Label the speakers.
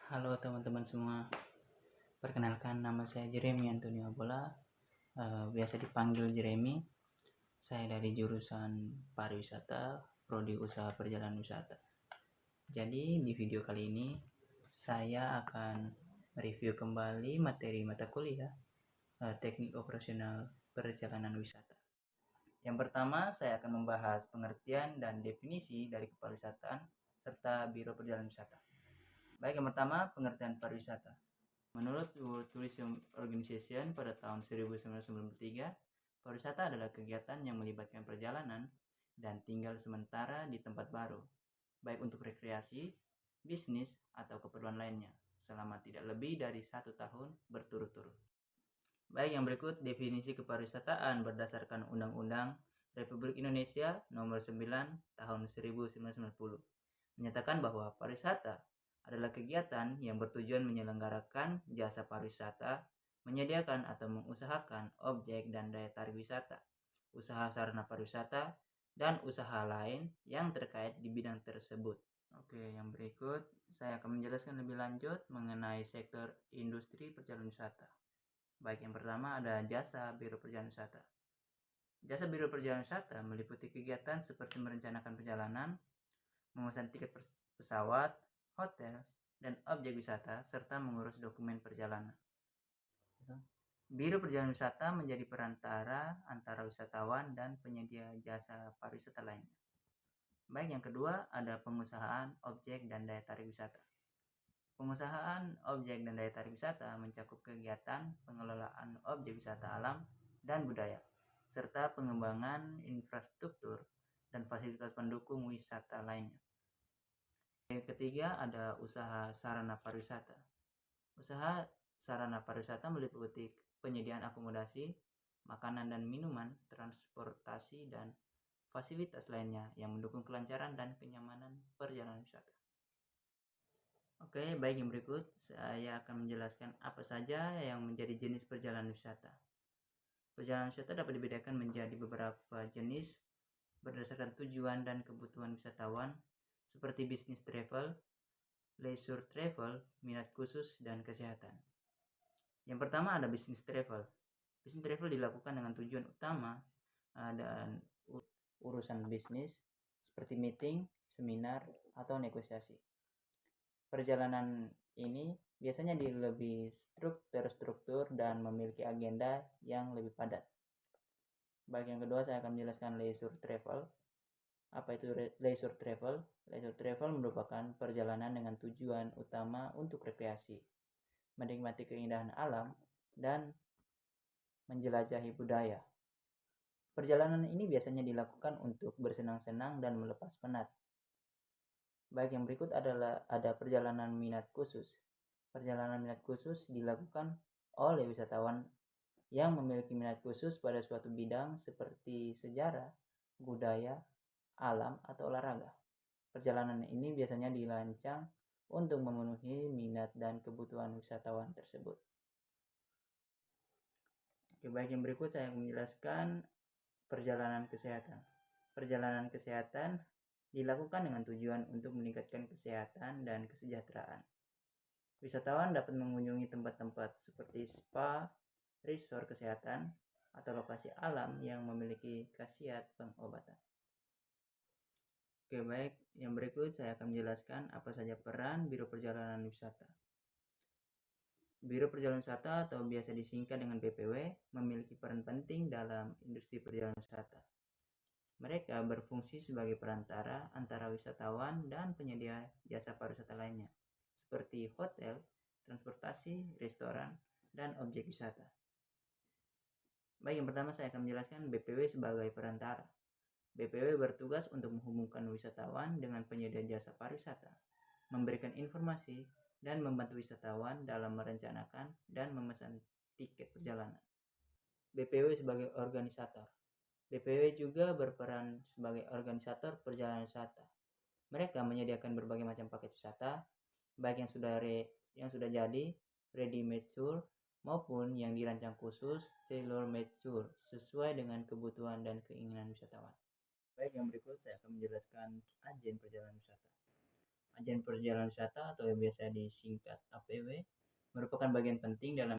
Speaker 1: Halo teman-teman semua, perkenalkan nama saya Jeremy Antonio Bola, biasa dipanggil Jeremy. Saya dari jurusan pariwisata, prodi usaha perjalanan wisata. Jadi di video kali ini saya akan mereview kembali materi mata kuliah teknik operasional perjalanan wisata. Yang pertama saya akan membahas pengertian dan definisi dari kepariwisataan serta Biro Perjalanan Wisata. Baik, yang pertama pengertian pariwisata. Menurut World Tourism Organization pada tahun 1993, pariwisata adalah kegiatan yang melibatkan perjalanan dan tinggal sementara di tempat baru, baik untuk rekreasi, bisnis, atau keperluan lainnya, selama tidak lebih dari 1 tahun berturut-turut. Baik, yang berikut definisi kepariwisataan berdasarkan Undang-Undang Republik Indonesia Nomor 9 Tahun 1990 menyatakan bahwa pariwisata adalah kegiatan yang bertujuan menyelenggarakan jasa pariwisata, menyediakan atau mengusahakan objek dan daya tarik wisata, usaha sarana pariwisata, dan usaha lain yang terkait di bidang tersebut. Oke, yang berikut saya akan menjelaskan lebih lanjut mengenai sektor industri perjalanan wisata. Baik, yang pertama ada jasa Biro Perjalanan Wisata. Jasa Biro Perjalanan Wisata meliputi kegiatan seperti merencanakan perjalanan, memesan tiket pesawat, hotel, dan objek wisata, serta mengurus dokumen perjalanan. Biro Perjalanan Wisata menjadi perantara antara wisatawan dan penyedia jasa pariwisata lainnya. Baik, yang kedua ada pengusahaan objek dan daya tarik wisata. Pengusahaan objek dan daya tarik wisata mencakup kegiatan pengelolaan objek wisata alam dan budaya, serta pengembangan infrastruktur dan fasilitas pendukung wisata lainnya. Yang ketiga ada usaha sarana pariwisata. Usaha sarana pariwisata meliputi penyediaan akomodasi, makanan dan minuman, transportasi, dan fasilitas lainnya yang mendukung kelancaran dan kenyamanan perjalanan wisata. Oke, baik, yang berikut saya akan menjelaskan apa saja yang menjadi jenis perjalanan wisata. Perjalanan wisata dapat dibedakan menjadi beberapa jenis berdasarkan tujuan dan kebutuhan wisatawan seperti business travel, leisure travel, minat khusus, dan kesehatan. Yang pertama ada business travel. Business travel dilakukan dengan tujuan utama dan urusan bisnis seperti meeting, seminar, atau negosiasi. Perjalanan ini biasanya lebih terstruktur dan memiliki agenda yang lebih padat. Baik, yang kedua saya akan menjelaskan leisure travel. Apa itu leisure travel? Leisure travel merupakan perjalanan dengan tujuan utama untuk rekreasi, menikmati keindahan alam, dan menjelajahi budaya. Perjalanan ini biasanya dilakukan untuk bersenang-senang dan melepas penat. Baik, yang berikut adalah ada perjalanan minat khusus. Perjalanan minat khusus dilakukan oleh wisatawan yang memiliki minat khusus pada suatu bidang seperti sejarah, budaya, alam, atau olahraga. Perjalanan ini biasanya dirancang untuk memenuhi minat dan kebutuhan wisatawan tersebut. Oke, baik, yang berikut saya akan menjelaskan perjalanan kesehatan. Perjalanan kesehatan dilakukan dengan tujuan untuk meningkatkan kesehatan dan kesejahteraan. Wisatawan dapat mengunjungi tempat-tempat seperti spa, resort kesehatan, atau lokasi alam yang memiliki khasiat pengobatan. Oke, baik, yang berikut saya akan menjelaskan apa saja peran Biro Perjalanan Wisata. Biro Perjalanan Wisata atau biasa disingkat dengan BPW memiliki peran penting dalam industri perjalanan wisata. Mereka berfungsi sebagai perantara antara wisatawan dan penyedia jasa pariwisata lainnya, seperti hotel, transportasi, restoran, dan objek wisata. Baik, yang pertama saya akan menjelaskan BPW sebagai perantara. BPW bertugas untuk menghubungkan wisatawan dengan penyedia jasa pariwisata, memberikan informasi, dan membantu wisatawan dalam merencanakan dan memesan tiket perjalanan. BPW sebagai organisator. BPW juga berperan sebagai organisator perjalanan wisata. Mereka menyediakan berbagai macam paket wisata, baik yang sudah jadi, ready-made tour, maupun yang dirancang khusus, tailor-made tour, sesuai dengan kebutuhan dan keinginan wisatawan. Baik, yang berikut saya akan menjelaskan agen perjalanan wisata. Agen perjalanan wisata atau yang biasa disingkat APW merupakan bagian penting dalam